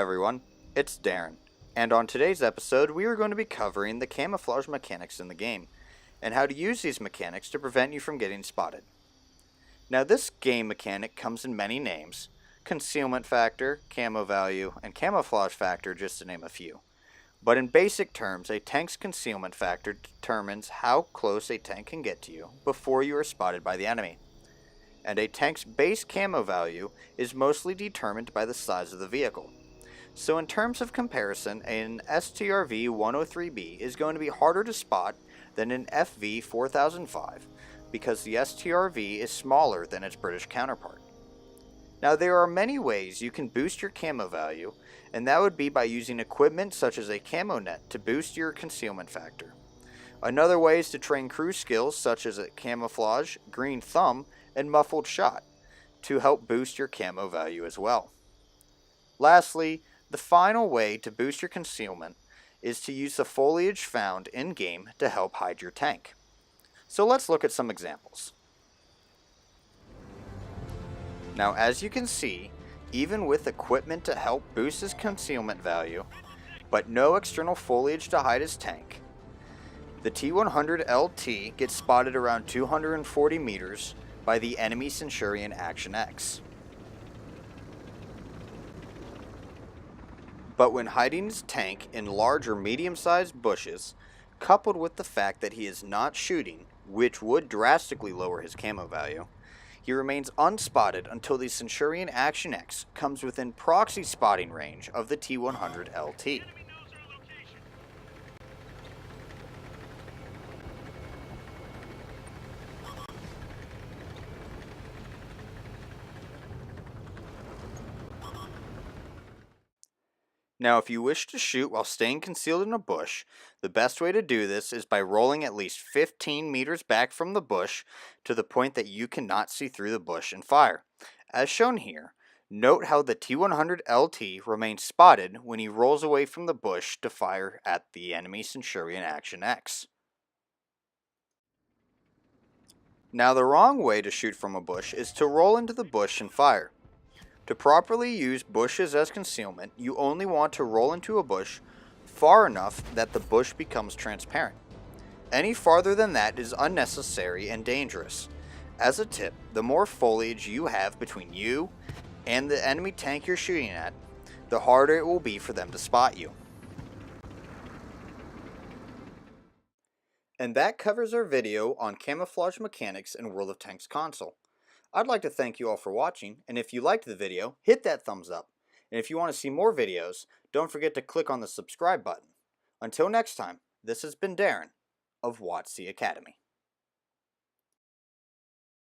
everyone, it's Darren, and on today's episode we are going to be covering the camouflage mechanics in the game, and how to use these mechanics to prevent you from getting spotted. Now this game mechanic comes in many names: concealment factor, camo value, and camouflage factor, just to name a few. But in basic terms, a tank's concealment factor determines how close a tank can get to you before you are spotted by the enemy. And a tank's base camo value is mostly determined by the size of the vehicle. So in terms of comparison, an STRV 103B is going to be harder to spot than an FV 4005 because the STRV is smaller than its British counterpart. Now there are many ways you can boost your camo value, and that would be by using equipment such as a camo net to boost your concealment factor. Another way is to train crew skills such as a camouflage, green thumb, and muffled shot to help boost your camo value as well. Lastly, the final way to boost your concealment is to use the foliage found in-game to help hide your tank. So let's look at some examples. Now as you can see, even with equipment to help boost his concealment value, but no external foliage to hide his tank, the T100 LT gets spotted around 240 meters by the enemy Centurion Action X. But when hiding his tank in large or medium-sized bushes, coupled with the fact that he is not shooting, which would drastically lower his camo value, he remains unspotted until the Centurion Action X comes within proxy spotting range of the T100 LT. Now if you wish to shoot while staying concealed in a bush, the best way to do this is by rolling at least 15 meters back from the bush to the point that you cannot see through the bush and fire. As shown here, note how the T100 LT remains spotted when he rolls away from the bush to fire at the enemy Centurion Action X. Now the wrong way to shoot from a bush is to roll into the bush and fire. To properly use bushes as concealment, you only want to roll into a bush far enough that the bush becomes transparent. Any farther than that is unnecessary and dangerous. As a tip, the more foliage you have between you and the enemy tank you're shooting at, the harder it will be for them to spot you. And that covers our video on camouflage mechanics in World of Tanks console. I'd like to thank you all for watching, and if you liked the video, hit that thumbs up. And if you want to see more videos, don't forget to click on the subscribe button. Until next time, this has been Darren of WotC Academy.